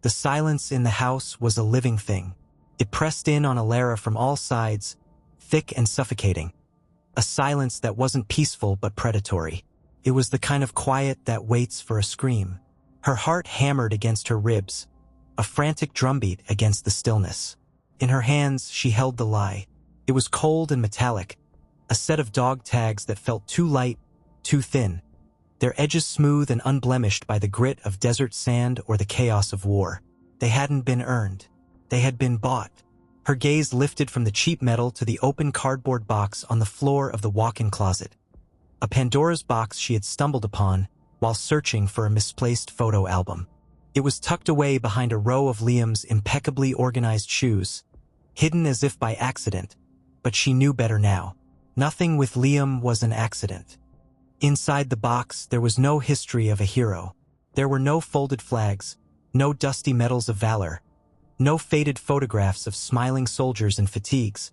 The silence in the house was a living thing. It pressed in on Alara from all sides, thick and suffocating. A silence that wasn't peaceful but predatory. It was the kind of quiet that waits for a scream. Her heart hammered against her ribs, a frantic drumbeat against the stillness. In her hands, she held the lie. It was cold and metallic, a set of dog tags that felt too light, too thin, their edges smooth and unblemished by the grit of desert sand or the chaos of war. They hadn't been earned. They had been bought. Her gaze lifted from the cheap metal to the open cardboard box on the floor of the walk-in closet. A Pandora's box she had stumbled upon while searching for a misplaced photo album. It was tucked away behind a row of Liam's impeccably organized shoes, hidden as if by accident, but she knew better now. Nothing with Liam was an accident. Inside the box, there was no history of a hero. There were no folded flags, no dusty medals of valor, no faded photographs of smiling soldiers in fatigues,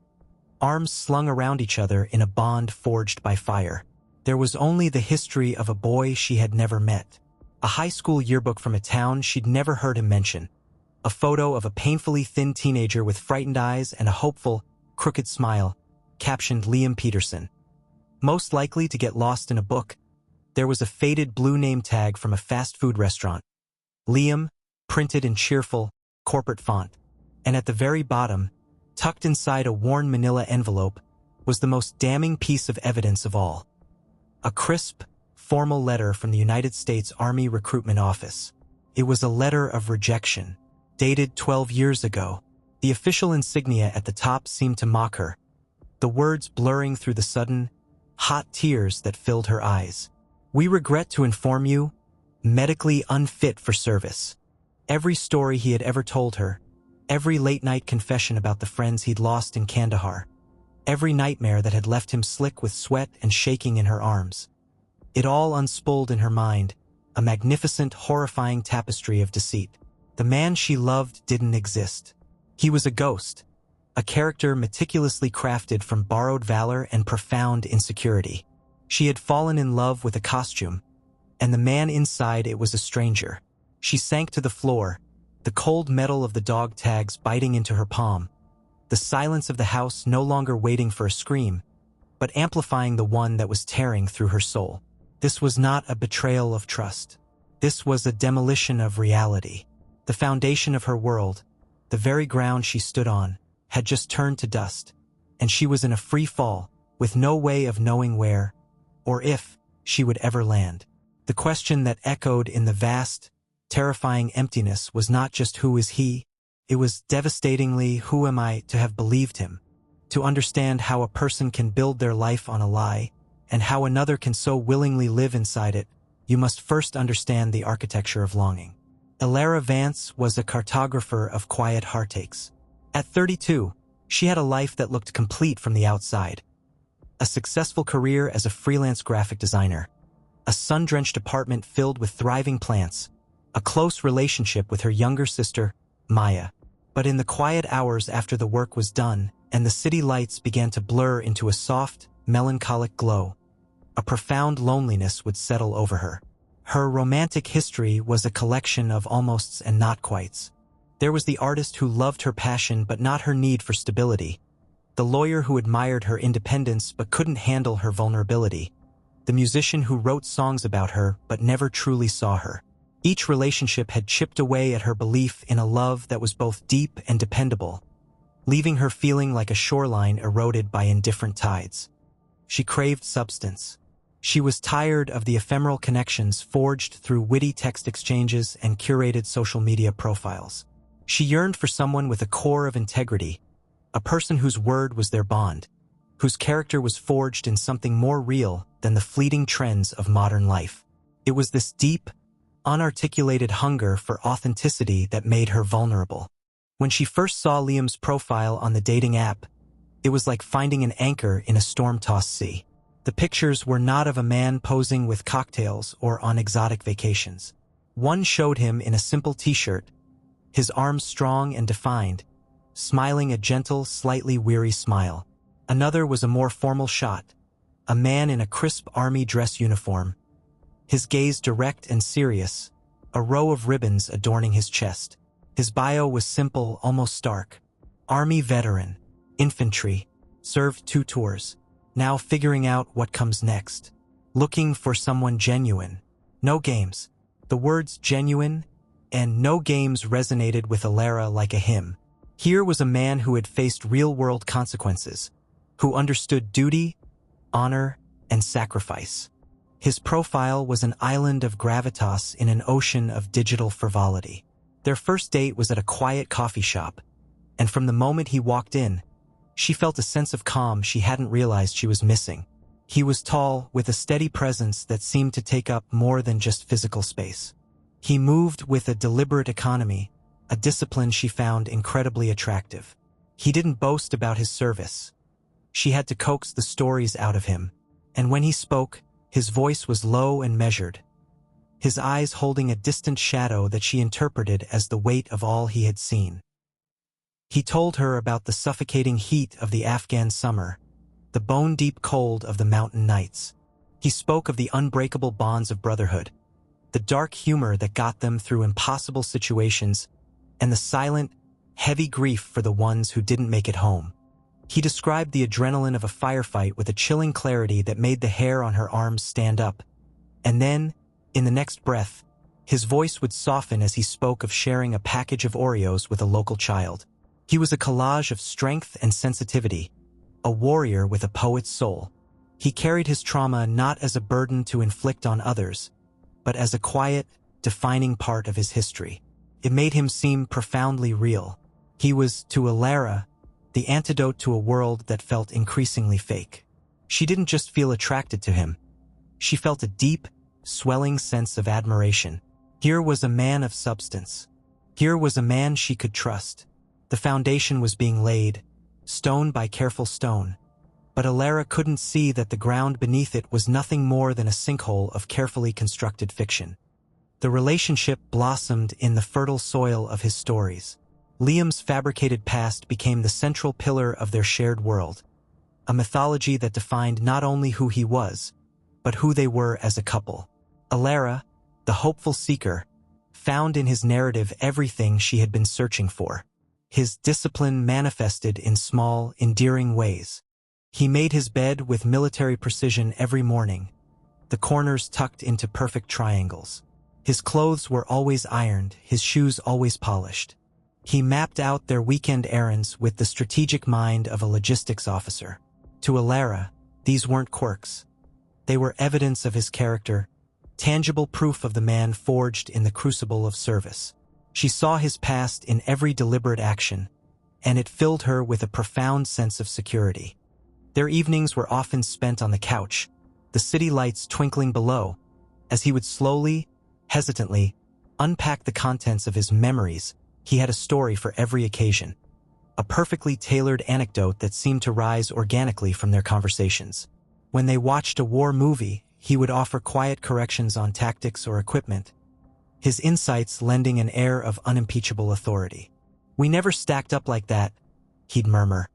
arms slung around each other in a bond forged by fire. There was only the history of a boy she had never met, a high school yearbook from a town she'd never heard him mention, a photo of a painfully thin teenager with frightened eyes and a hopeful, crooked smile, captioned Liam Peterson. Most likely to get lost in a book, there was a faded blue name tag from a fast food restaurant. Liam, printed in cheerful, corporate font. And at the very bottom, tucked inside a worn manila envelope, was the most damning piece of evidence of all. A crisp, formal letter from the United States Army Recruitment Office. It was a letter of rejection, dated 12 years ago. The official insignia at the top seemed to mock her, the words blurring through the sudden, hot tears that filled her eyes. We regret to inform you, medically unfit for service. Every story he had ever told her, every late-night confession about the friends he'd lost in Kandahar, every nightmare that had left him slick with sweat and shaking in her arms. It all unspooled in her mind, a magnificent, horrifying tapestry of deceit. The man she loved didn't exist. He was a ghost, a character meticulously crafted from borrowed valor and profound insecurity. She had fallen in love with a costume, and the man inside it was a stranger. She sank to the floor, the cold metal of the dog tags biting into her palm, the silence of the house no longer waiting for a scream, but amplifying the one that was tearing through her soul. This was not a betrayal of trust. This was a demolition of reality. The foundation of her world, the very ground she stood on, had just turned to dust, and she was in a free fall, with no way of knowing where, or if, she would ever land. The question that echoed in the vast, terrifying emptiness was not just who is he, it was devastatingly who am I to have believed him. To understand how a person can build their life on a lie, and how another can so willingly live inside it, you must first understand the architecture of longing. Alara Vance was a cartographer of quiet heartaches. At 32, she had a life that looked complete from the outside. A successful career as a freelance graphic designer, a sun-drenched apartment filled with thriving plants, a close relationship with her younger sister, Maya. But in the quiet hours after the work was done and the city lights began to blur into a soft, melancholic glow, a profound loneliness would settle over her. Her romantic history was a collection of almosts and not quites. There was the artist who loved her passion but not her need for stability, the lawyer who admired her independence but couldn't handle her vulnerability, the musician who wrote songs about her but never truly saw her. Each relationship had chipped away at her belief in a love that was both deep and dependable, leaving her feeling like a shoreline eroded by indifferent tides. She craved substance. She was tired of the ephemeral connections forged through witty text exchanges and curated social media profiles. She yearned for someone with a core of integrity, a person whose word was their bond, whose character was forged in something more real than the fleeting trends of modern life. It was this deep, unarticulated hunger for authenticity that made her vulnerable. When she first saw Liam's profile on the dating app, it was like finding an anchor in a storm-tossed sea. The pictures were not of a man posing with cocktails or on exotic vacations. One showed him in a simple t-shirt, his arms strong and defined, smiling a gentle, slightly weary smile. Another was a more formal shot, a man in a crisp army dress uniform, his gaze direct and serious, a row of ribbons adorning his chest. His bio was simple, almost stark. Army veteran, infantry, served 2 tours, now figuring out what comes next. Looking for someone genuine. No games. The words genuine and no games resonated with Alara like a hymn. Here was a man who had faced real-world consequences, who understood duty, honor, and sacrifice. His profile was an island of gravitas in an ocean of digital frivolity. Their first date was at a quiet coffee shop, and from the moment he walked in, she felt a sense of calm she hadn't realized she was missing. He was tall, with a steady presence that seemed to take up more than just physical space. He moved with a deliberate economy, a discipline she found incredibly attractive. He didn't boast about his service. She had to coax the stories out of him, and when he spoke, his voice was low and measured, his eyes holding a distant shadow that she interpreted as the weight of all he had seen. He told her about the suffocating heat of the Afghan summer, the bone-deep cold of the mountain nights. He spoke of the unbreakable bonds of brotherhood, the dark humor that got them through impossible situations, and the silent, heavy grief for the ones who didn't make it home. He described the adrenaline of a firefight with a chilling clarity that made the hair on her arms stand up. And then, in the next breath, his voice would soften as he spoke of sharing a package of Oreos with a local child. He was a collage of strength and sensitivity, a warrior with a poet's soul. He carried his trauma not as a burden to inflict on others, but as a quiet, defining part of his history. It made him seem profoundly real. He was, to Alara, the antidote to a world that felt increasingly fake. She didn't just feel attracted to him. She felt a deep, swelling sense of admiration. Here was a man of substance. Here was a man she could trust. The foundation was being laid, stone by careful stone. But Alara couldn't see that the ground beneath it was nothing more than a sinkhole of carefully constructed fiction. The relationship blossomed in the fertile soil of his stories. Liam's fabricated past became the central pillar of their shared world, a mythology that defined not only who he was, but who they were as a couple. Alara, the hopeful seeker, found in his narrative everything she had been searching for. His discipline manifested in small, endearing ways. He made his bed with military precision every morning, the corners tucked into perfect triangles. His clothes were always ironed, his shoes always polished. He mapped out their weekend errands with the strategic mind of a logistics officer. To Alara, these weren't quirks. They were evidence of his character, tangible proof of the man forged in the crucible of service. She saw his past in every deliberate action, and it filled her with a profound sense of security. Their evenings were often spent on the couch, the city lights twinkling below, as he would slowly, hesitantly, unpack the contents of his memories. He had a story for every occasion, a perfectly tailored anecdote that seemed to rise organically from their conversations. When they watched a war movie, he would offer quiet corrections on tactics or equipment, his insights lending an air of unimpeachable authority. "We never stacked up like that," he'd murmur,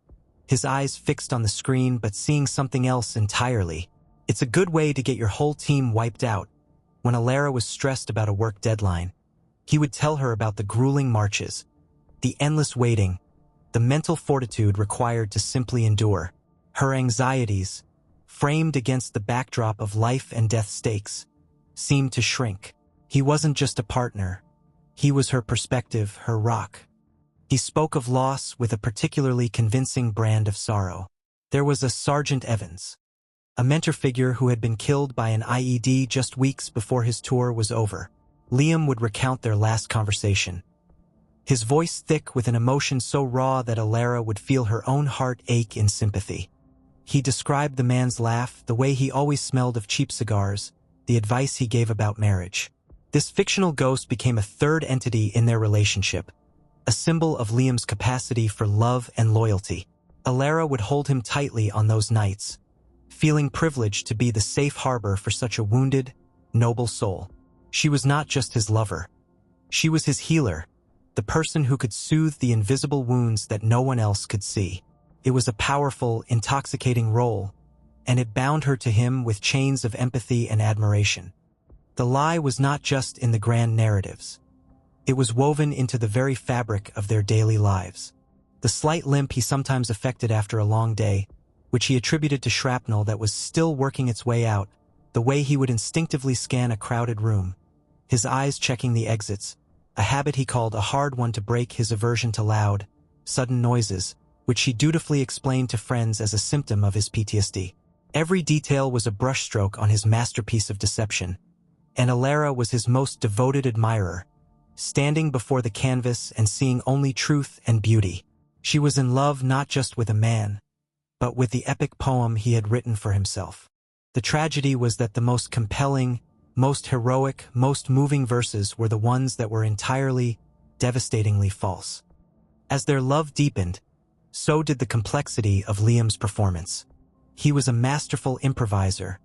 his eyes fixed on the screen but seeing something else entirely. It's a good way to get your whole team wiped out. When Alara was stressed about a work deadline, he would tell her about the grueling marches, the endless waiting, the mental fortitude required to simply endure. Her anxieties, framed against the backdrop of life and death stakes, seemed to shrink. He wasn't just a partner. He was her perspective, her rock. He spoke of loss with a particularly convincing brand of sorrow. There was a Sergeant Evans, a mentor figure who had been killed by an IED just weeks before his tour was over. Liam would recount their last conversation, his voice thick with an emotion so raw that Alara would feel her own heart ache in sympathy. He described the man's laugh, the way he always smelled of cheap cigars, the advice he gave about marriage. This fictional ghost became a third entity in their relationship, a symbol of Liam's capacity for love and loyalty. Alara would hold him tightly on those nights, feeling privileged to be the safe harbor for such a wounded, noble soul. She was not just his lover. She was his healer, the person who could soothe the invisible wounds that no one else could see. It was a powerful, intoxicating role, and it bound her to him with chains of empathy and admiration. The lie was not just in the grand narratives. It was woven into the very fabric of their daily lives. The slight limp he sometimes affected after a long day, which he attributed to shrapnel that was still working its way out, the way he would instinctively scan a crowded room, his eyes checking the exits, a habit he called a hard one to break, his aversion to loud, sudden noises, which he dutifully explained to friends as a symptom of his PTSD. Every detail was a brushstroke on his masterpiece of deception, and Alara was his most devoted admirer, standing before the canvas and seeing only truth and beauty. She was in love not just with a man, but with the epic poem he had written for himself. The tragedy was that the most compelling, most heroic, most moving verses were the ones that were entirely, devastatingly false. As their love deepened, so did the complexity of Liam's performance. He was a masterful improviser,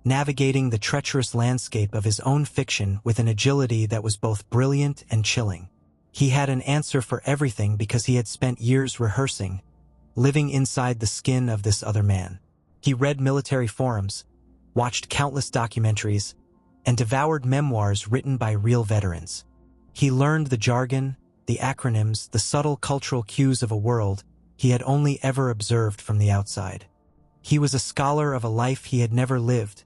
navigating the treacherous landscape of his own fiction with an agility that was both brilliant and chilling. He had an answer for everything because he had spent years rehearsing, living inside the skin of this other man. He read military forums, watched countless documentaries, and devoured memoirs written by real veterans. He learned the jargon, the acronyms, the subtle cultural cues of a world he had only ever observed from the outside. He was a scholar of a life he had never lived,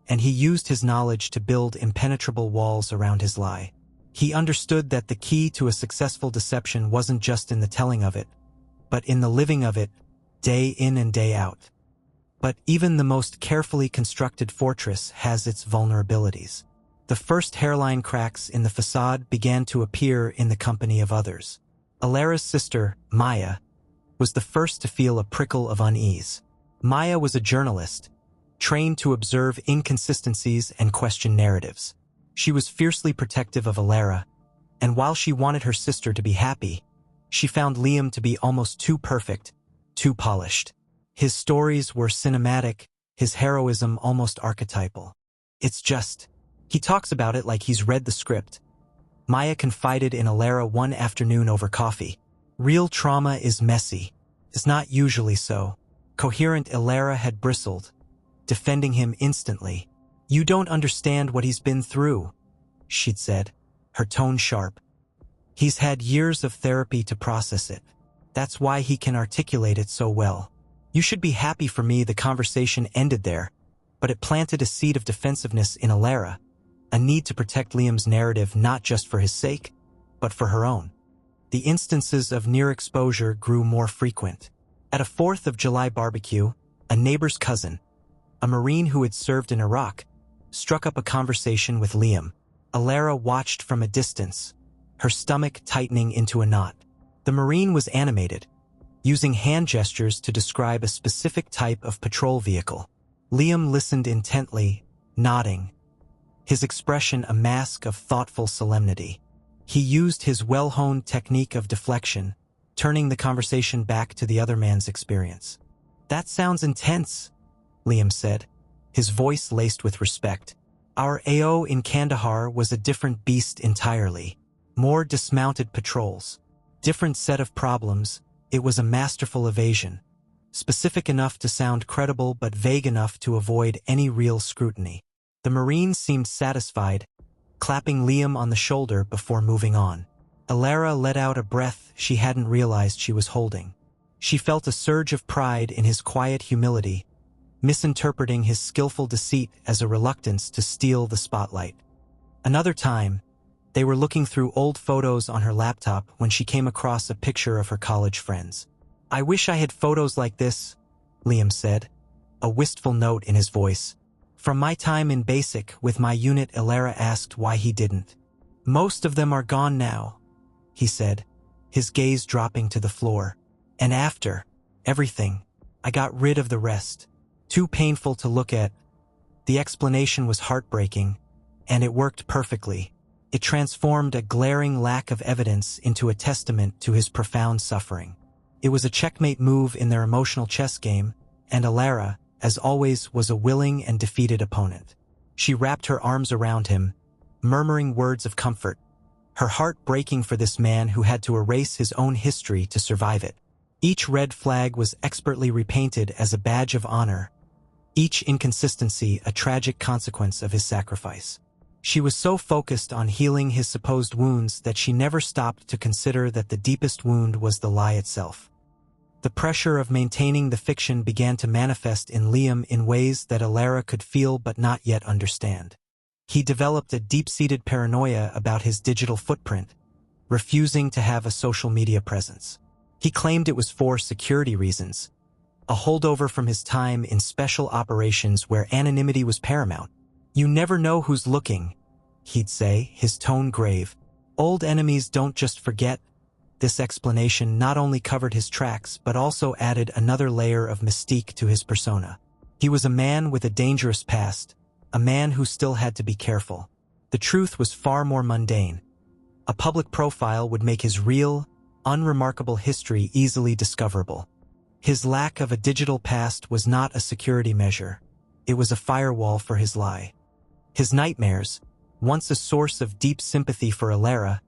and he used his knowledge to build impenetrable walls around his lie. He understood that the key to a successful deception wasn't just in the telling of it, but in the living of it, day in and day out. But even the most carefully constructed fortress has its vulnerabilities. The first hairline cracks in the facade began to appear in the company of others. Alara's sister, Maya, was the first to feel a prickle of unease. Maya was a journalist, trained to observe inconsistencies and question narratives. She was fiercely protective of Alara, and while she wanted her sister to be happy, she found Liam to be almost too perfect, too polished. His stories were cinematic, his heroism almost archetypal. It's just, he talks about it like he's read the script. Maya confided in Alara one afternoon over coffee. Real trauma is messy. It's not usually so. Coherent Alara had bristled, defending him instantly. You don't understand what he's been through, she'd said, her tone sharp. He's had years of therapy to process it. That's why he can articulate it so well. You should be happy for me the conversation ended there, but it planted a seed of defensiveness in Alara, a need to protect Liam's narrative not just for his sake, but for her own. The instances of near exposure grew more frequent. At a 4th of July barbecue, a neighbor's cousin, a Marine who had served in Iraq, struck up a conversation with Liam. Alara watched from a distance, her stomach tightening into a knot. The Marine was animated, using hand gestures to describe a specific type of patrol vehicle. Liam listened intently, nodding, his expression a mask of thoughtful solemnity. He used his well-honed technique of deflection, turning the conversation back to the other man's experience. That sounds intense, Liam said, his voice laced with respect. Our AO in Kandahar was a different beast entirely. More dismounted patrols. Different set of problems. It was a masterful evasion. Specific enough to sound credible but vague enough to avoid any real scrutiny. The Marine seemed satisfied, clapping Liam on the shoulder before moving on. Alara let out a breath she hadn't realized she was holding. She felt a surge of pride in his quiet humility, misinterpreting his skillful deceit as a reluctance to steal the spotlight. Another time, they were looking through old photos on her laptop when she came across a picture of her college friends. I wish I had photos like this, Liam said, a wistful note in his voice. From my time in basic with my unit, Alara asked why he didn't. Most of them are gone now, he said, his gaze dropping to the floor. And after everything, I got rid of the rest. Too painful to look at. The explanation was heartbreaking, and it worked perfectly. It transformed a glaring lack of evidence into a testament to his profound suffering. It was a checkmate move in their emotional chess game, and Alara, as always, was a willing and defeated opponent. She wrapped her arms around him, murmuring words of comfort, her heart breaking for this man who had to erase his own history to survive it. Each red flag was expertly repainted as a badge of honor, each inconsistency a tragic consequence of his sacrifice. She was so focused on healing his supposed wounds that she never stopped to consider that the deepest wound was the lie itself. The pressure of maintaining the fiction began to manifest in Liam in ways that Alara could feel but not yet understand. He developed a deep-seated paranoia about his digital footprint, refusing to have a social media presence. He claimed it was for security reasons, a holdover from his time in special operations where anonymity was paramount. "You never know who's looking," he'd say, his tone grave. "Old enemies don't just forget." This explanation not only covered his tracks but also added another layer of mystique to his persona. He was a man with a dangerous past, a man who still had to be careful. The truth was far more mundane. A public profile would make his real, unremarkable history easily discoverable. His lack of a digital past was not a security measure. It was a firewall for his lie. His nightmares, once a source of deep sympathy for Alara,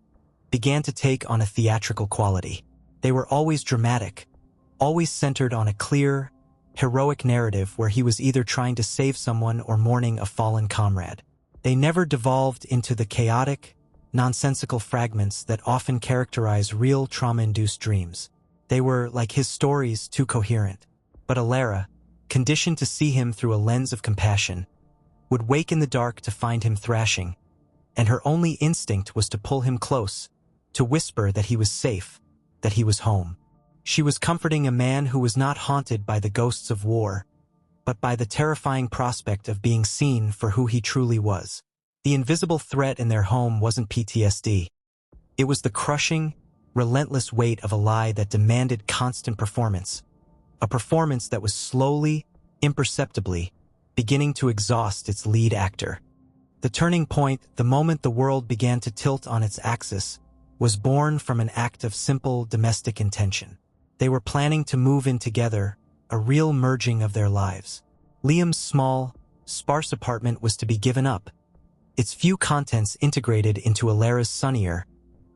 began to take on a theatrical quality. They were always dramatic, always centered on a clear, heroic narrative where he was either trying to save someone or mourning a fallen comrade. They never devolved into the chaotic, nonsensical fragments that often characterize real trauma-induced dreams. They were, like his stories, too coherent. But Alara, conditioned to see him through a lens of compassion, would wake in the dark to find him thrashing, and her only instinct was to pull him close, to whisper that he was safe, that he was home. She was comforting a man who was not haunted by the ghosts of war, but by the terrifying prospect of being seen for who he truly was. The invisible threat in their home wasn't PTSD. It was the crushing, relentless weight of a lie that demanded constant performance, a performance that was slowly, imperceptibly, beginning to exhaust its lead actor. The turning point, the moment the world began to tilt on its axis, was born from an act of simple domestic intention. They were planning to move in together, a real merging of their lives. Liam's small, sparse apartment was to be given up, its few contents integrated into Alara's sunnier,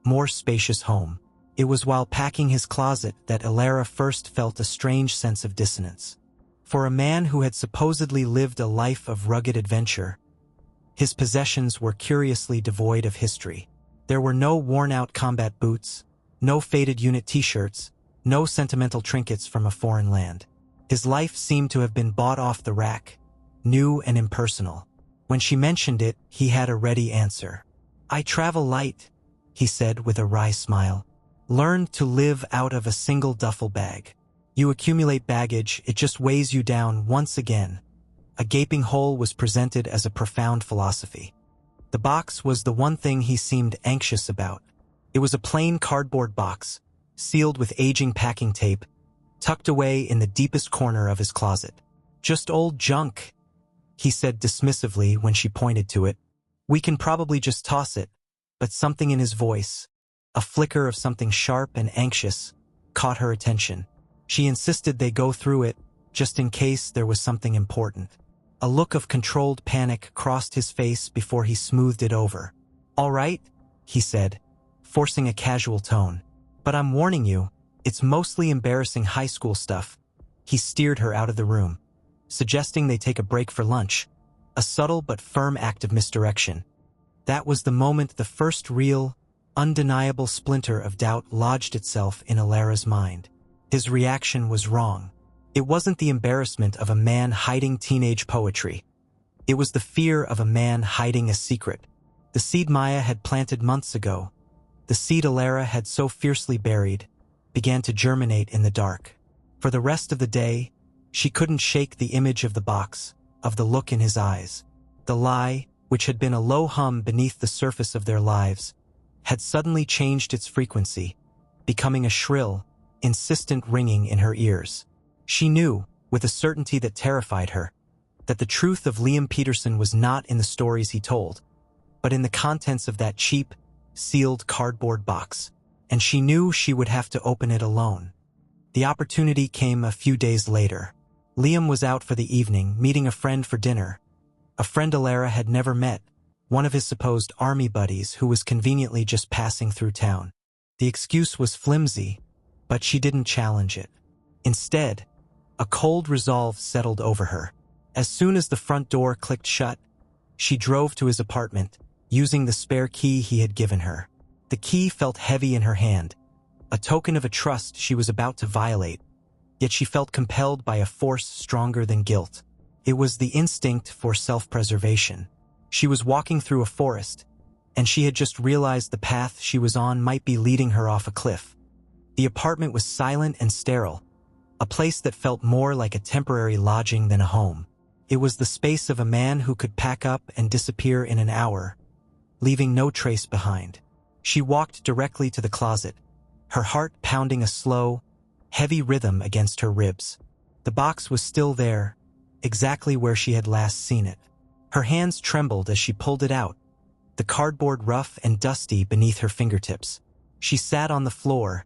more spacious home. It was while packing his closet that Alara first felt a strange sense of dissonance. For a man who had supposedly lived a life of rugged adventure, his possessions were curiously devoid of history. There were no worn-out combat boots, no faded unit t-shirts, no sentimental trinkets from a foreign land. His life seemed to have been bought off the rack, new and impersonal. When she mentioned it, he had a ready answer. "I travel light," he said with a wry smile. "Learned to live out of a single duffel bag. You accumulate baggage, it just weighs you down once again." A gaping hole was presented as a profound philosophy. The box was the one thing he seemed anxious about. It was a plain cardboard box, sealed with aging packing tape, tucked away in the deepest corner of his closet. "Just old junk," he said dismissively when she pointed to it. "We can probably just toss it." But something in his voice, a flicker of something sharp and anxious, caught her attention. She insisted they go through it, just in case there was something important. A look of controlled panic crossed his face before he smoothed it over. "All right," he said, forcing a casual tone. "But I'm warning you, it's mostly embarrassing high school stuff." He steered her out of the room, suggesting they take a break for lunch, a subtle but firm act of misdirection. That was the moment the first real, undeniable splinter of doubt lodged itself in Alara's mind. His reaction was wrong. It wasn't the embarrassment of a man hiding teenage poetry. It was the fear of a man hiding a secret. The seed Maya had planted months ago, the seed Alara had so fiercely buried, began to germinate in the dark. For the rest of the day, she couldn't shake the image of the box, of the look in his eyes. The lie, which had been a low hum beneath the surface of their lives, had suddenly changed its frequency, becoming a shrill, insistent ringing in her ears. She knew, with a certainty that terrified her, that the truth of Liam Peterson was not in the stories he told, but in the contents of that cheap, sealed cardboard box. And she knew she would have to open it alone. The opportunity came a few days later. Liam was out for the evening, meeting a friend for dinner. A friend Alara had never met, one of his supposed army buddies who was conveniently just passing through town. The excuse was flimsy, but she didn't challenge it. Instead, a cold resolve settled over her. As soon as the front door clicked shut, she drove to his apartment, using the spare key he had given her. The key felt heavy in her hand, a token of a trust she was about to violate, yet she felt compelled by a force stronger than guilt. It was the instinct for self-preservation. She was walking through a forest, and she had just realized the path she was on might be leading her off a cliff. The apartment was silent and sterile, a place that felt more like a temporary lodging than a home. It was the space of a man who could pack up and disappear in an hour, leaving no trace behind. She walked directly to the closet, her heart pounding a slow, heavy rhythm against her ribs. The box was still there, exactly where she had last seen it. Her hands trembled as she pulled it out, the cardboard rough and dusty beneath her fingertips. She sat on the floor,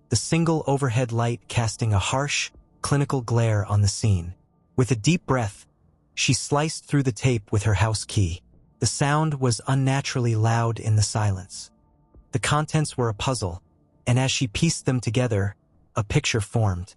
the single overhead light casting a harsh, clinical glare on the scene. With a deep breath, she sliced through the tape with her house key. The sound was unnaturally loud in the silence. The contents were a puzzle, and as she pieced them together, a picture formed.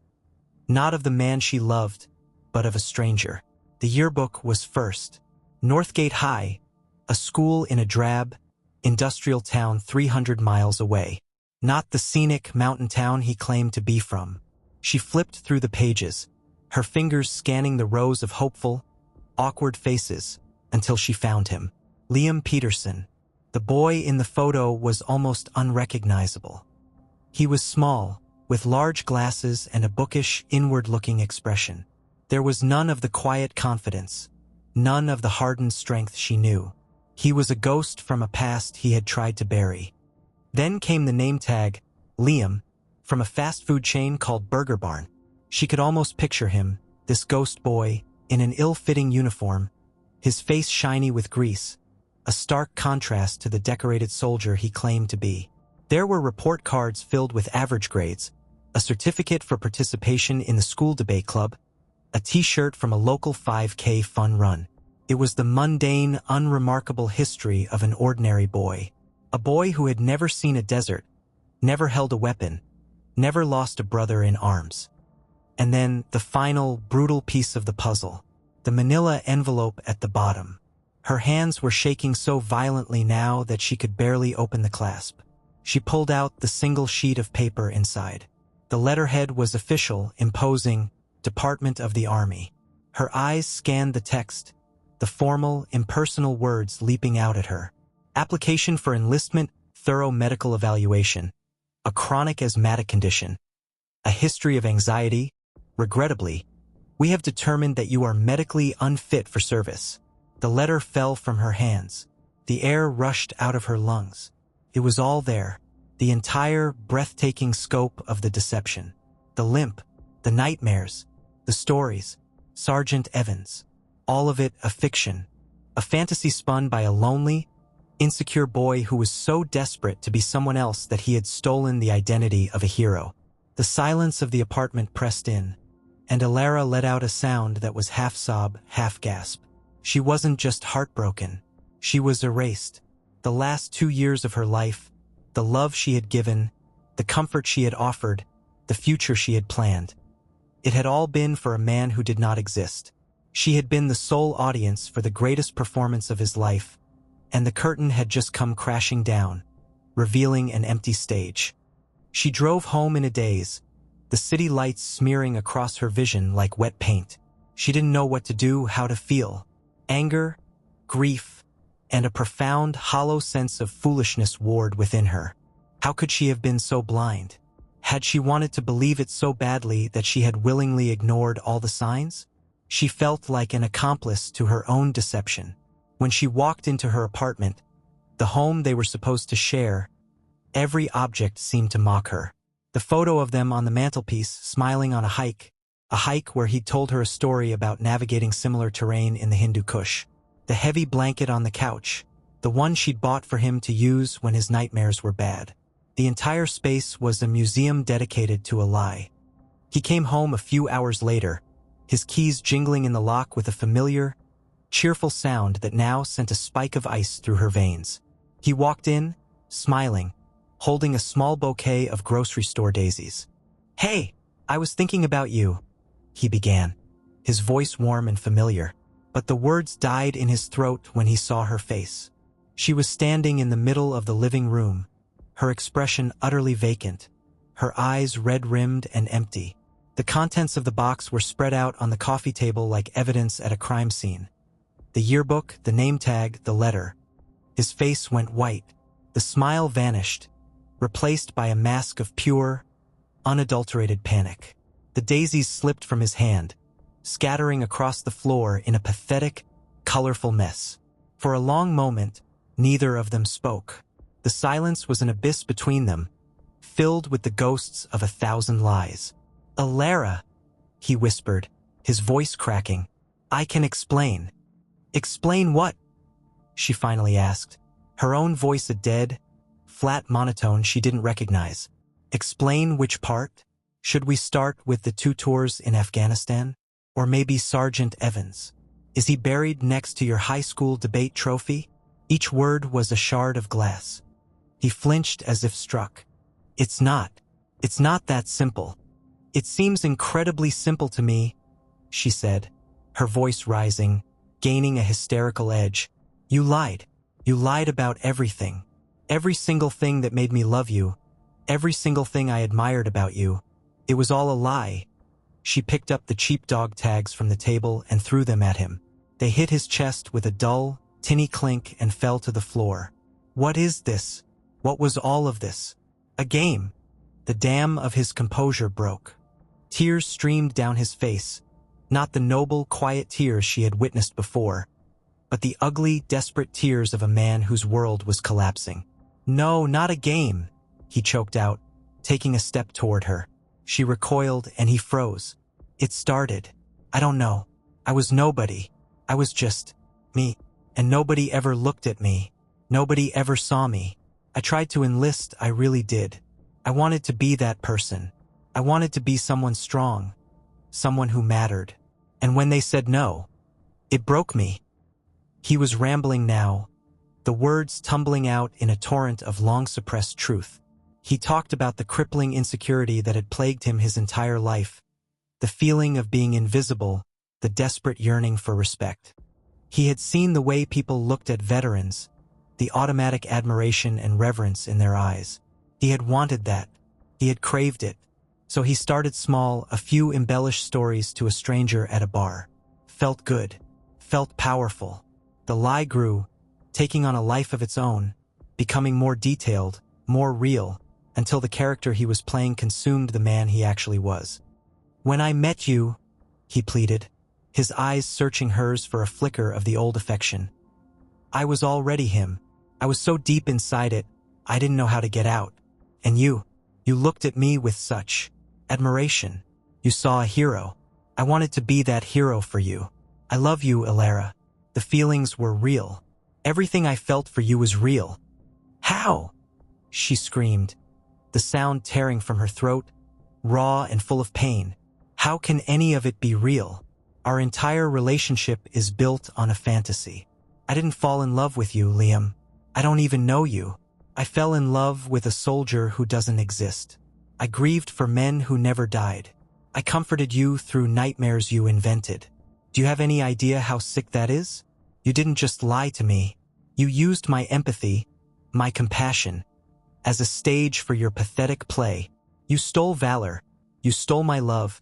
Not of the man she loved, but of a stranger. The yearbook was first. Northgate High, a school in a drab, industrial town 300 miles away. Not the scenic mountain town he claimed to be from. She flipped through the pages, her fingers scanning the rows of hopeful, awkward faces, until she found him. Liam Peterson. The boy in the photo was almost unrecognizable. He was small, with large glasses and a bookish, inward-looking expression. There was none of the quiet confidence, none of the hardened strength she knew. He was a ghost from a past he had tried to bury. Then came the name tag, Liam, from a fast food chain called Burger Barn. She could almost picture him, this ghost boy, in an ill-fitting uniform, his face shiny with grease, a stark contrast to the decorated soldier he claimed to be. There were report cards filled with average grades, a certificate for participation in the school debate club, a t-shirt from a local 5K fun run. It was the mundane, unremarkable history of an ordinary boy. A boy who had never seen a desert, never held a weapon, never lost a brother in arms. And then the final, brutal piece of the puzzle, the manila envelope at the bottom. Her hands were shaking so violently now that she could barely open the clasp. She pulled out the single sheet of paper inside. The letterhead was official, imposing, Department of the Army. Her eyes scanned the text, the formal, impersonal words leaping out at her. Application for enlistment, thorough medical evaluation, a chronic asthmatic condition, a history of anxiety. Regrettably, we have determined that you are medically unfit for service. The letter fell from her hands. The air rushed out of her lungs. It was all there, the entire breathtaking scope of the deception. The limp, the nightmares, the stories, Sergeant Evans. All of it a fiction, a fantasy spun by a lonely, insecure boy who was so desperate to be someone else that he had stolen the identity of a hero. The silence of the apartment pressed in, and Alara let out a sound that was half sob, half gasp. She wasn't just heartbroken. She was erased. The last 2 years of her life, the love she had given, the comfort she had offered, the future she had planned. It had all been for a man who did not exist. She had been the sole audience for the greatest performance of his life, and the curtain had just come crashing down, revealing an empty stage. She drove home in a daze, the city lights smearing across her vision like wet paint. She didn't know what to do, how to feel. Anger, grief, and a profound, hollow sense of foolishness warred within her. How could she have been so blind? Had she wanted to believe it so badly that she had willingly ignored all the signs? She felt like an accomplice to her own deception. When she walked into her apartment, the home they were supposed to share, every object seemed to mock her. The photo of them on the mantelpiece, smiling on a hike where he'd told her a story about navigating similar terrain in the Hindu Kush. The heavy blanket on the couch, the one she'd bought for him to use when his nightmares were bad. The entire space was a museum dedicated to a lie. He came home a few hours later, his keys jingling in the lock with a familiar, cheerful sound that now sent a spike of ice through her veins. He walked in, smiling, holding a small bouquet of grocery store daisies. "Hey, I was thinking about you," he began, his voice warm and familiar, but the words died in his throat when he saw her face. She was standing in the middle of the living room, her expression utterly vacant, her eyes red-rimmed and empty. The contents of the box were spread out on the coffee table like evidence at a crime scene. The yearbook, the name tag, the letter. His face went white. The smile vanished, replaced by a mask of pure, unadulterated panic. The daisies slipped from his hand, scattering across the floor in a pathetic, colorful mess. For a long moment, neither of them spoke. The silence was an abyss between them, filled with the ghosts of 1,000 lies. "Alara," he whispered, his voice cracking. "I can explain." "Explain what?" she finally asked, her own voice a dead, flat monotone she didn't recognize. "Explain which part? Should we start with the 2 tours in Afghanistan? Or maybe Sergeant Evans? Is he buried next to your high school debate trophy?" Each word was a shard of glass. He flinched as if struck. It's not that simple." "It seems incredibly simple to me," she said, her voice rising, gaining a hysterical edge. "You lied. You lied about everything. Every single thing that made me love you. Every single thing I admired about you. It was all a lie." She picked up the cheap dog tags from the table and threw them at him. They hit his chest with a dull, tinny clink and fell to the floor. What is this? What was all of this? A game? The dam of his composure broke. Tears streamed down his face, not the noble, quiet tears she had witnessed before, but the ugly, desperate tears of a man whose world was collapsing. "No, not a game," he choked out, taking a step toward her. She recoiled and he froze. "It started. I don't know. I was nobody. I was just me. And nobody ever looked at me. Nobody ever saw me. I tried to enlist, I really did. I wanted to be that person. I wanted to be someone strong. Someone who mattered. And when they said no, it broke me." He was rambling now, the words tumbling out in a torrent of long-suppressed truth. He talked about the crippling insecurity that had plagued him his entire life, the feeling of being invisible, the desperate yearning for respect. He had seen the way people looked at veterans, the automatic admiration and reverence in their eyes. He had wanted that. He had craved it. So he started small, a few embellished stories to a stranger at a bar. Felt good. Felt powerful. The lie grew, taking on a life of its own, becoming more detailed, more real, until the character he was playing consumed the man he actually was. "When I met you," he pleaded, his eyes searching hers for a flicker of the old affection. "I was already him. I was so deep inside it, I didn't know how to get out. And you looked at me with such admiration. You saw a hero. I wanted to be that hero for you. I love you, Alara. The feelings were real. Everything I felt for you was real." "How?" she screamed, the sound tearing from her throat, raw and full of pain. "How can any of it be real? Our entire relationship is built on a fantasy. I didn't fall in love with you, Liam. I don't even know you. I fell in love with a soldier who doesn't exist. I grieved for men who never died. I comforted you through nightmares you invented. Do you have any idea how sick that is? You didn't just lie to me. You used my empathy, my compassion, as a stage for your pathetic play. You stole Valor, you stole my love,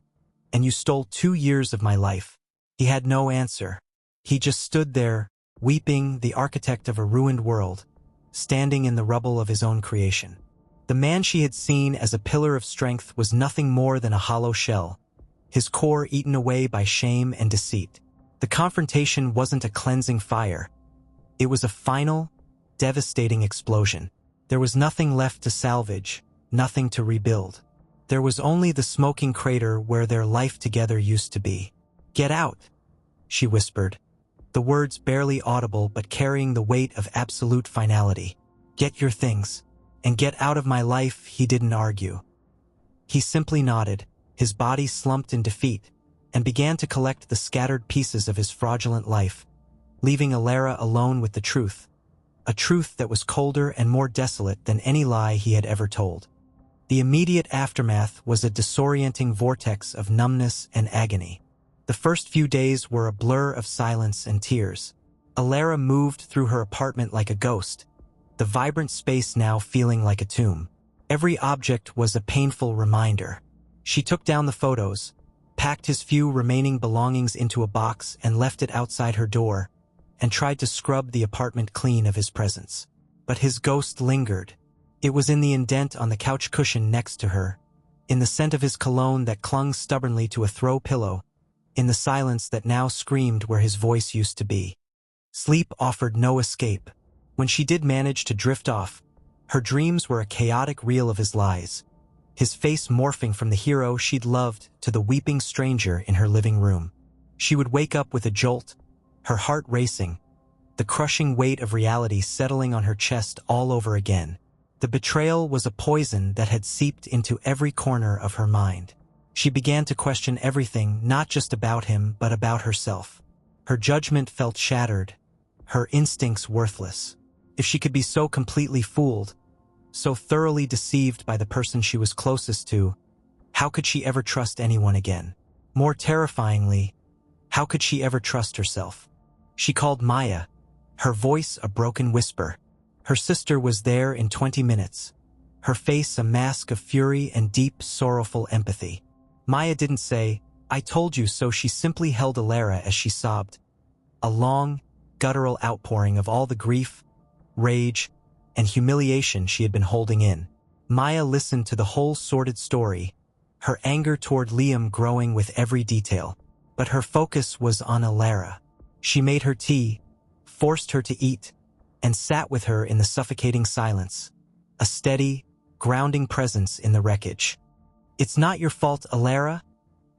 and you stole 2 years of my life." He had no answer. He just stood there, weeping, the architect of a ruined world, standing in the rubble of his own creation. The man she had seen as a pillar of strength was nothing more than a hollow shell, his core eaten away by shame and deceit. The confrontation wasn't a cleansing fire. It was a final, devastating explosion. There was nothing left to salvage, nothing to rebuild. There was only the smoking crater where their life together used to be. "Get out," she whispered, the words barely audible but carrying the weight of absolute finality. "Get your things, and get out of my life." He didn't argue. He simply nodded, his body slumped in defeat, and began to collect the scattered pieces of his fraudulent life, leaving Alara alone with the truth, a truth that was colder and more desolate than any lie he had ever told. The immediate aftermath was a disorienting vortex of numbness and agony. The first few days were a blur of silence and tears. Alara moved through her apartment like a ghost, the vibrant space now feeling like a tomb. Every object was a painful reminder. She took down the photos, packed his few remaining belongings into a box and left it outside her door, and tried to scrub the apartment clean of his presence. But his ghost lingered. It was in the indent on the couch cushion next to her, in the scent of his cologne that clung stubbornly to a throw pillow, in the silence that now screamed where his voice used to be. Sleep offered no escape. When she did manage to drift off, her dreams were a chaotic reel of his lies, his face morphing from the hero she'd loved to the weeping stranger in her living room. She would wake up with a jolt, her heart racing, the crushing weight of reality settling on her chest all over again. The betrayal was a poison that had seeped into every corner of her mind. She began to question everything, not just about him, but about herself. Her judgment felt shattered, her instincts worthless. If she could be so completely fooled, so thoroughly deceived by the person she was closest to, how could she ever trust anyone again? More terrifyingly, how could she ever trust herself? She called Maya, her voice a broken whisper. Her sister was there in 20 minutes, her face a mask of fury and deep, sorrowful empathy. Maya didn't say, "I told you so." She simply held Alara as she sobbed, a long, guttural outpouring of all the grief, rage, and humiliation she had been holding in. Maya listened to the whole sordid story, her anger toward Liam growing with every detail. But her focus was on Alara. She made her tea, forced her to eat, and sat with her in the suffocating silence, a steady, grounding presence in the wreckage. "It's not your fault, Alara,"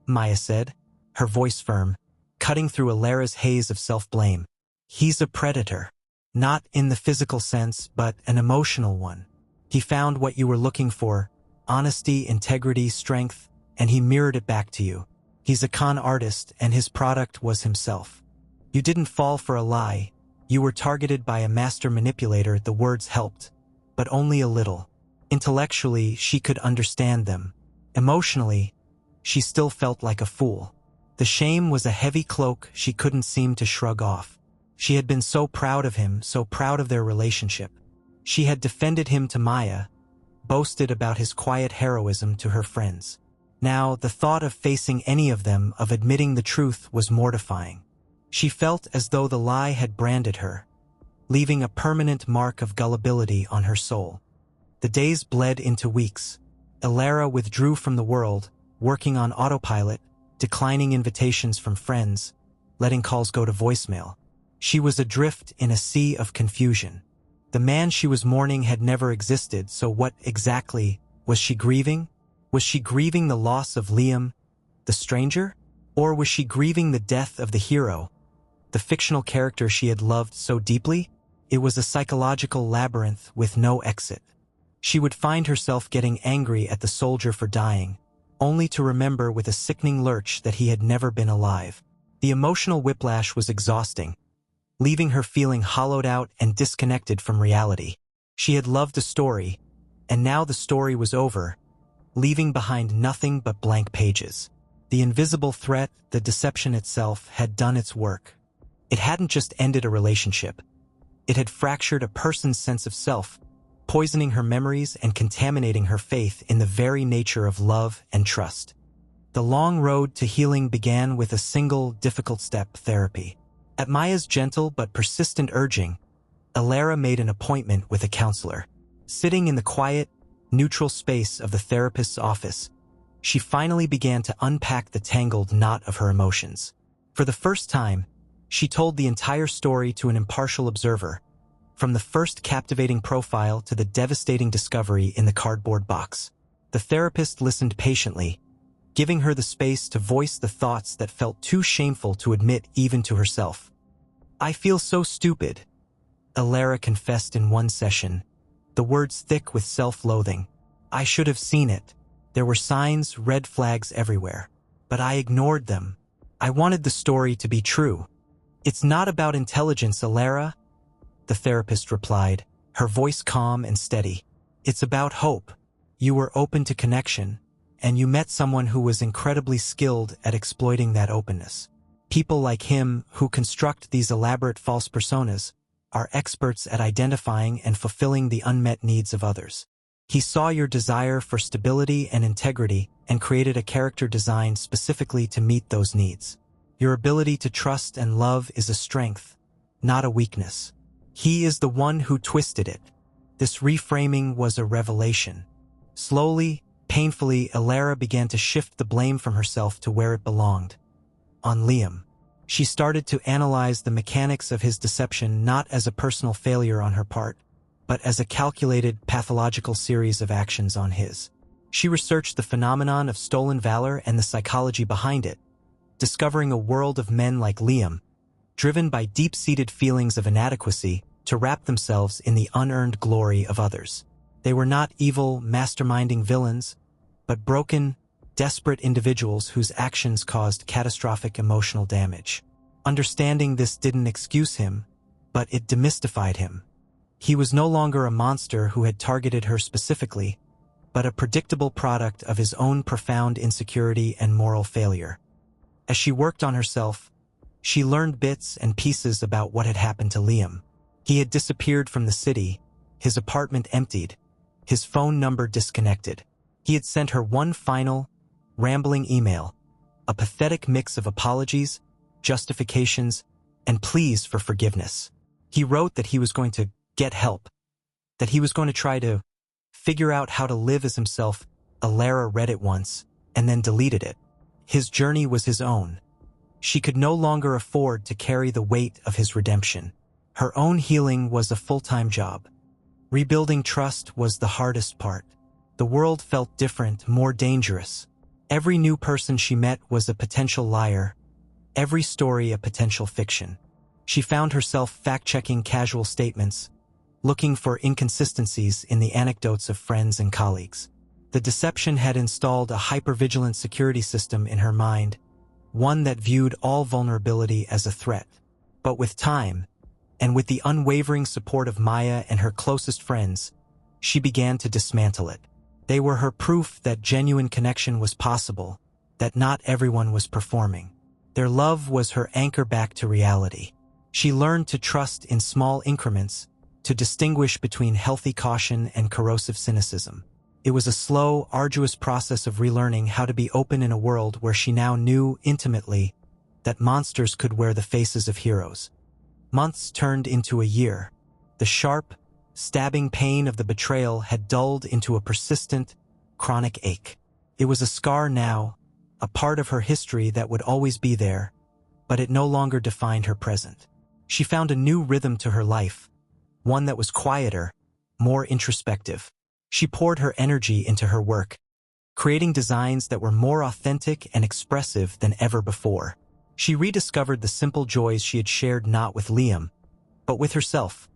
Maya said, her voice firm, cutting through Alara's haze of self-blame. "He's a predator. Not in the physical sense, but an emotional one. He found what you were looking for, honesty, integrity, strength, and he mirrored it back to you. He's a con artist, and his product was himself. You didn't fall for a lie. You were targeted by a master manipulator." The words helped, but only a little. Intellectually, she could understand them. Emotionally, she still felt like a fool. The shame was a heavy cloak she couldn't seem to shrug off. She had been so proud of him, so proud of their relationship. She had defended him to Maya, boasted about his quiet heroism to her friends. Now, the thought of facing any of them, of admitting the truth, was mortifying. She felt as though the lie had branded her, leaving a permanent mark of gullibility on her soul. The days bled into weeks. Alara withdrew from the world, working on autopilot, declining invitations from friends, letting calls go to voicemail. She was adrift in a sea of confusion. The man she was mourning had never existed, so what exactly was she grieving? Was she grieving the loss of Liam, the stranger? Or was she grieving the death of the hero, the fictional character she had loved so deeply? It was a psychological labyrinth with no exit. She would find herself getting angry at the soldier for dying, only to remember with a sickening lurch that he had never been alive. The emotional whiplash was exhausting, leaving her feeling hollowed out and disconnected from reality. She had loved a story, and now the story was over, leaving behind nothing but blank pages. The invisible threat, the deception itself, had done its work. It hadn't just ended a relationship. It had fractured a person's sense of self, poisoning her memories and contaminating her faith in the very nature of love and trust. The long road to healing began with a single, difficult step: therapy. At Maya's gentle but persistent urging, Alara made an appointment with a counselor. Sitting in the quiet, neutral space of the therapist's office, she finally began to unpack the tangled knot of her emotions. For the first time, she told the entire story to an impartial observer, from the first captivating profile to the devastating discovery in the cardboard box. The therapist listened patiently, giving her the space to voice the thoughts that felt too shameful to admit even to herself. "I feel so stupid," Alara confessed in one session, the words thick with self-loathing. "I should have seen it. There were signs, red flags everywhere. But I ignored them. I wanted the story to be true." "It's not about intelligence, Alara," the therapist replied, her voice calm and steady. "It's about hope. You were open to connection, and you met someone who was incredibly skilled at exploiting that openness. People like him, who construct these elaborate false personas, are experts at identifying and fulfilling the unmet needs of others. He saw your desire for stability and integrity and created a character design specifically to meet those needs. Your ability to trust and love is a strength, not a weakness. He is the one who twisted it. This reframing was a revelation. Slowly, painfully, Alara began to shift the blame from herself to where it belonged, on Liam. She started to analyze the mechanics of his deception not as a personal failure on her part, but as a calculated, pathological series of actions on his. She researched the phenomenon of stolen valor and the psychology behind it, discovering a world of men like Liam, driven by deep-seated feelings of inadequacy, to wrap themselves in the unearned glory of others. They were not evil, masterminding villains, but broken, desperate individuals whose actions caused catastrophic emotional damage. Understanding this didn't excuse him, but it demystified him. He was no longer a monster who had targeted her specifically, but a predictable product of his own profound insecurity and moral failure. As she worked on herself, she learned bits and pieces about what had happened to Liam. He had disappeared from the city, his apartment emptied, his phone number disconnected. He had sent her one final, rambling email, a pathetic mix of apologies, justifications, and pleas for forgiveness. He wrote that he was going to get help, that he was going to try to figure out how to live as himself. Alara read it once, and then deleted it. His journey was his own. She could no longer afford to carry the weight of his redemption. Her own healing was a full-time job. Rebuilding trust was the hardest part. The world felt different, more dangerous. Every new person she met was a potential liar, every story a potential fiction. She found herself fact-checking casual statements, looking for inconsistencies in the anecdotes of friends and colleagues. The deception had installed a hypervigilant security system in her mind, one that viewed all vulnerability as a threat. But with time, and with the unwavering support of Maya and her closest friends, she began to dismantle it. They were her proof that genuine connection was possible, that not everyone was performing. Their love was her anchor back to reality. She learned to trust in small increments, to distinguish between healthy caution and corrosive cynicism. It was a slow, arduous process of relearning how to be open in a world where she now knew intimately that monsters could wear the faces of heroes. Months turned into a year. The sharp, stabbing pain of the betrayal had dulled into a persistent, chronic ache. It was a scar now, a part of her history that would always be there, but it no longer defined her present. She found a new rhythm to her life, one that was quieter, more introspective. She poured her energy into her work, creating designs that were more authentic and expressive than ever before. She rediscovered the simple joys she had shared not with Liam, but with herself.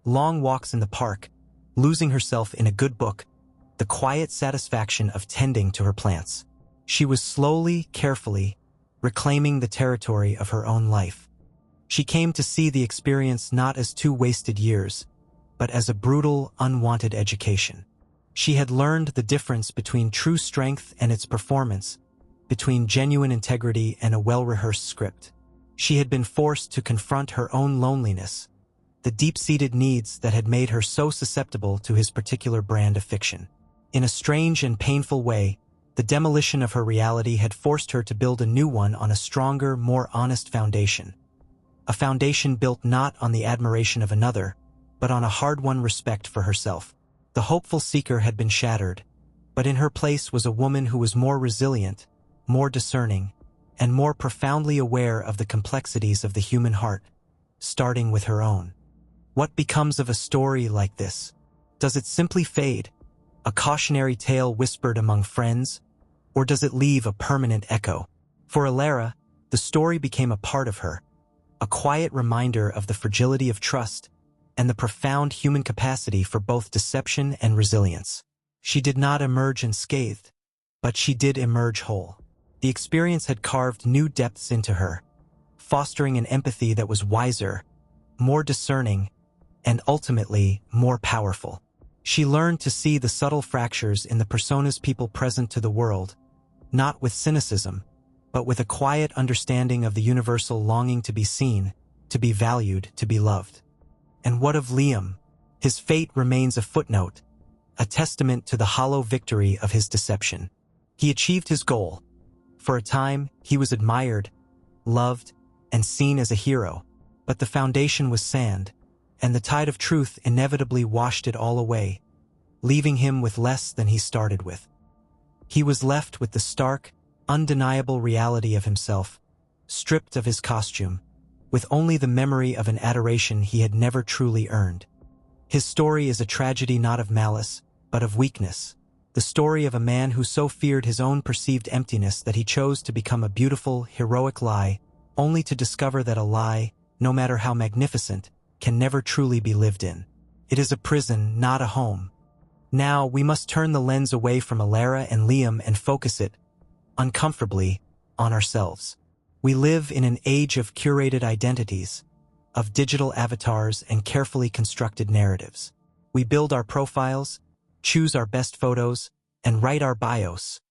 Long walks in the park, losing herself in a good book, the quiet satisfaction of tending to her plants. She was slowly, carefully, reclaiming the territory of her own life. She came to see the experience not as 2 wasted years, but as a brutal, unwanted education. She had learned the difference between true strength and its performance, between genuine integrity and a well-rehearsed script. She had been forced to confront her own loneliness, the deep-seated needs that had made her so susceptible to his particular brand of fiction. In a strange and painful way, the demolition of her reality had forced her to build a new one on a stronger, more honest foundation. A foundation built not on the admiration of another, but on a hard-won respect for herself. The hopeful seeker had been shattered, but in her place was a woman who was more resilient, more discerning, and more profoundly aware of the complexities of the human heart, starting with her own. What becomes of a story like this? Does it simply fade, a cautionary tale whispered among friends, or does it leave a permanent echo? For Alara, the story became a part of her, a quiet reminder of the fragility of trust and the profound human capacity for both deception and resilience. She did not emerge unscathed, but she did emerge whole. The experience had carved new depths into her, fostering an empathy that was wiser, more discerning, and ultimately more powerful. She learned to see the subtle fractures in the personas people present to the world, not with cynicism, but with a quiet understanding of the universal longing to be seen, to be valued, to be loved. And what of Liam? His fate remains a footnote, a testament to the hollow victory of his deception. He achieved his goal. For a time, he was admired, loved, and seen as a hero, but the foundation was sand, and the tide of truth inevitably washed it all away, leaving him with less than he started with. He was left with the stark, undeniable reality of himself, stripped of his costume, with only the memory of an adoration he had never truly earned. His story is a tragedy not of malice, but of weakness, the story of a man who so feared his own perceived emptiness that he chose to become a beautiful, heroic lie, only to discover that a lie, no matter how magnificent, can never truly be lived in. It is a prison, not a home. Now, we must turn the lens away from Alara and Liam and focus it, uncomfortably, on ourselves. We live in an age of curated identities, of digital avatars and carefully constructed narratives. We build our profiles, choose our best photos, and write our bios,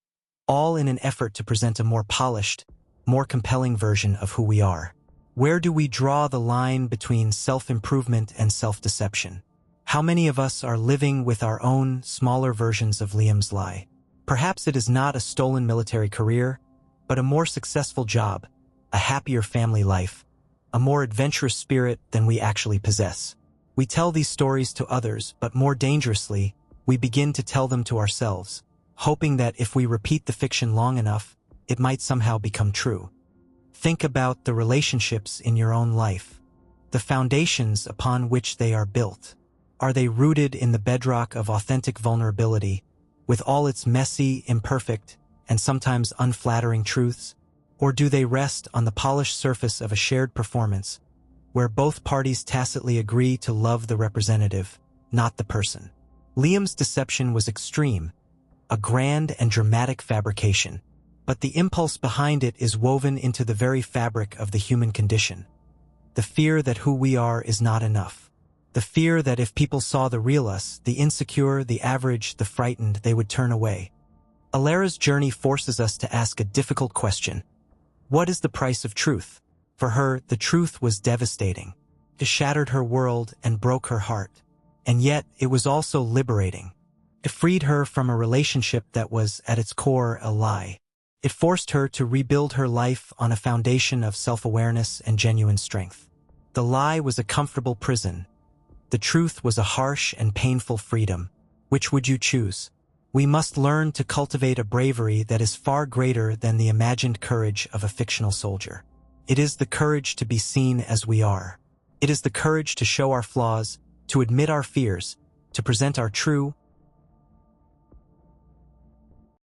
all in an effort to present a more polished, more compelling version of who we are. Where do we draw the line between self-improvement and self-deception? How many of us are living with our own, smaller versions of Liam's lie? Perhaps it is not a stolen military career, but a more successful job, a happier family life, a more adventurous spirit than we actually possess. We tell these stories to others, but more dangerously, we begin to tell them to ourselves, hoping that if we repeat the fiction long enough, it might somehow become true. Think about the relationships in your own life, the foundations upon which they are built. Are they rooted in the bedrock of authentic vulnerability, with all its messy, imperfect, and sometimes unflattering truths? Or do they rest on the polished surface of a shared performance, where both parties tacitly agree to love the representative, not the person? Liam's deception was extreme, a grand and dramatic fabrication, but the impulse behind it is woven into the very fabric of the human condition. The fear that who we are is not enough. The fear that if people saw the real us, the insecure, the average, the frightened, they would turn away. Alara's journey forces us to ask a difficult question. What is the price of truth? For her, the truth was devastating. It shattered her world and broke her heart. And yet, it was also liberating. It freed her from a relationship that was, at its core, a lie. It forced her to rebuild her life on a foundation of self-awareness and genuine strength. The lie was a comfortable prison. The truth was a harsh and painful freedom. Which would you choose? We must learn to cultivate a bravery that is far greater than the imagined courage of a fictional soldier. It is the courage to be seen as we are. It is the courage to show our flaws, to admit our fears, to present our true,